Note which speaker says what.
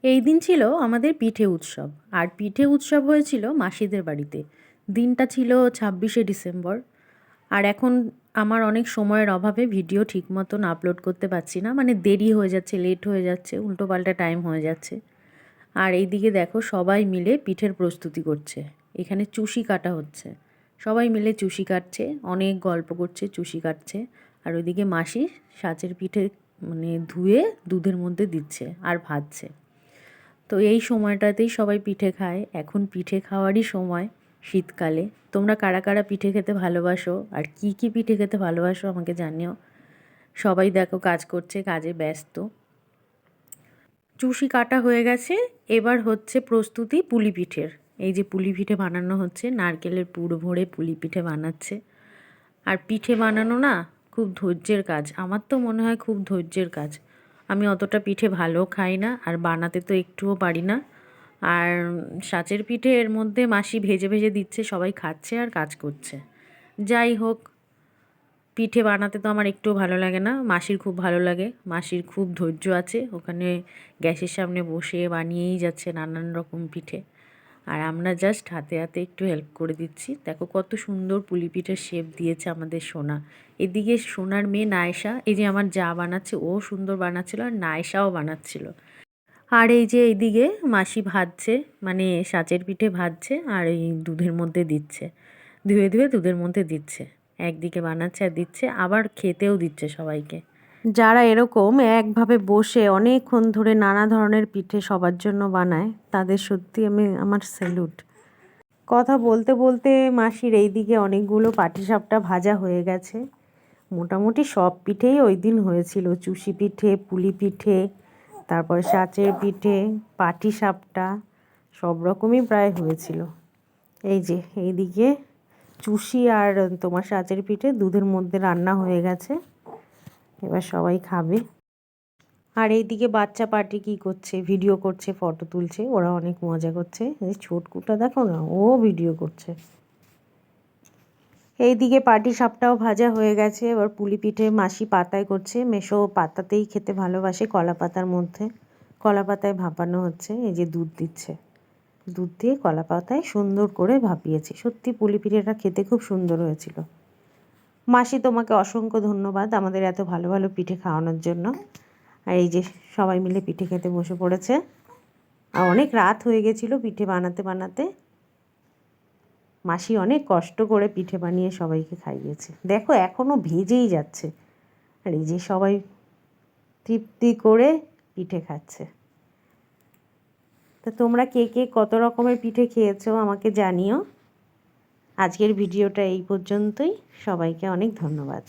Speaker 1: এই দিন ছিল আমাদের পিঠে উৎসব। আর পিঠে উৎসব হয়েছিল মাসিদের বাড়িতে। দিনটা ছিল 26শে ডিসেম্বর। আর এখন আমার অনেক সময়ের অভাবে ভিডিও ঠিক মতন আপলোড করতে পারছি না, মানে দেরি হয়ে যাচ্ছে, লেট হয়ে যাচ্ছে, উল্টোপাল্টা টাইম হয়ে যাচ্ছে। আর এইদিকে দেখো সবাই মিলে পিঠের প্রস্তুতি করছে। এখানে চুষি কাটা হচ্ছে, সবাই মিলে চুষি কাটছে, অনেক গল্প করছে, চুষি কাটছে। আর ওইদিকে মাসি সাঁচের পিঠে মানে ধুয়ে দুধের মধ্যে দিচ্ছে আর ভাজছে। তো এই সময়টাতেই সবাই পিঠে খায়। এখন পিঠে খাওয়ারই সময় শীতকালে। তোমরা কারা কারা পিঠে খেতে ভালোবাসো আর কি কি পিঠে খেতে ভালোবাসো আমাকে জানিও। সবাই দেখো কাজ করছে, কাজে ব্যস্ত। চুষি কাটা হয়ে গেছে, এবার হচ্ছে প্রস্তুতি পুলি পিঠের। এই যে পুলি পিঠে বানানো হচ্ছে, নারকেলের পুর ভরে পুলি পিঠে বানাচ্ছে। আর পিঠে বানানো না খুব ধৈর্যের কাজ, আমার তো মনে হয় খুব ধৈর্যের কাজ। আমি অতটা পিঠে ভালো খাই না, আর বানাতে তো একটুও পারি না। আর সাঁচের পিঠে এর মধ্যে মাসি ভেজে ভেজে দিচ্ছে, সবাই খাচ্ছে আর কাজ করছে। যাই হোক, পিঠে বানাতে তো আমার একটুও ভালো লাগে না, মাসির খুব ভালো লাগে। মাসির খুব ধৈর্য আছে, ওখানে গ্যাসের সামনে বসে বানিয়েই যাচ্ছে নানান রকম পিঠে। আর আমরা জাস্ট হাতে হাতে একটু হেল্প করে দিচ্ছি। দেখো কত সুন্দর পুলি পিঠের শেপ দিয়েছে আমাদের সোনা। এদিকে সোনার মেয়ে নায়সা, এই যে আমার যা বানাচ্ছে ও সুন্দর বানাচ্ছিল, আর নায়সাও বানাচ্ছিল। আর এই যে এইদিকে মাসি ভাজছে, মানে সাঁচের পিঠে ভাজছে আর এই দুধের মধ্যে দিচ্ছে, ধুয়ে ধুয়ে দুধের মধ্যে দিচ্ছে। একদিকে বানাচ্ছে আর দিচ্ছে, আবার খেতেও দিচ্ছে সবাইকে। যারা এরকম একভাবে বসে অনেকক্ষণ ধরে নানা ধরনের পিঠে সবার জন্য বানায়, তাদের সত্যি আমার স্যালুট। কথা বলতে বলতে মাসির এইদিকে অনেকগুলো পাটিসাপটা ভাজা হয়ে গেছে। মোটামুটি সব পিঠেই ওই দিন হয়েছিল, চুষি পিঠে, পুলি পিঠে, তারপর সাঁচের পিঠে, পাটিসাপটা, সব রকমই প্রায় হয়েছিল। এই যে এইদিকে চুষি আর তোমার সাঁচের পিঠে দুধের মধ্যে রান্না হয়ে গেছে, এবার সবাই খাবে। আর এইদিকে বাচ্চা পার্টি কী করছে, ভিডিও করছে, ফটো তুলছে, ওরা অনেক মজা করছে। এই ছোটকুটা দেখো না, ও ভিডিও করছে। এইদিকে পাটি সাপটাও ভাজা হয়ে গেছে, এবার পুলি পিঠে মাসি পাতায় করছে। মেশো পাতাতেই খেতে ভালোবাসে, কলা পাতার মধ্যে। কলা পাতায় ভাপানো হচ্ছে, এই যে দুধ দিচ্ছে, দুধ দিয়ে কলা পাতায় সুন্দর করে ভাপিয়েছে। সত্যি পুলি পিঠেটা খেতে খুব সুন্দর হয়েছিল। মাসি তোমাকে অসংখ্য ধন্যবাদ আমাদের এত ভালো ভালো পিঠে খাওয়ানোর জন্য। আর এই যে সবাই মিলে পিঠে খেতে বসে পড়েছে। আর অনেক রাত হয়ে গেছিলো পিঠে বানাতে বানাতে। মাসি অনেক কষ্ট করে পিঠে বানিয়ে সবাইকে খাইয়েছে। দেখো এখনও ভেজেই যাচ্ছে। আর এই যে সবাই তৃপ্তি করে পিঠে খাচ্ছে। তা তোমরা কে কে কত রকমের পিঠে খেয়েছো আমাকে জানিও। আজকের ভিডিওটা এই পর্যন্তই। সবাইকে অনেক ধন্যবাদ।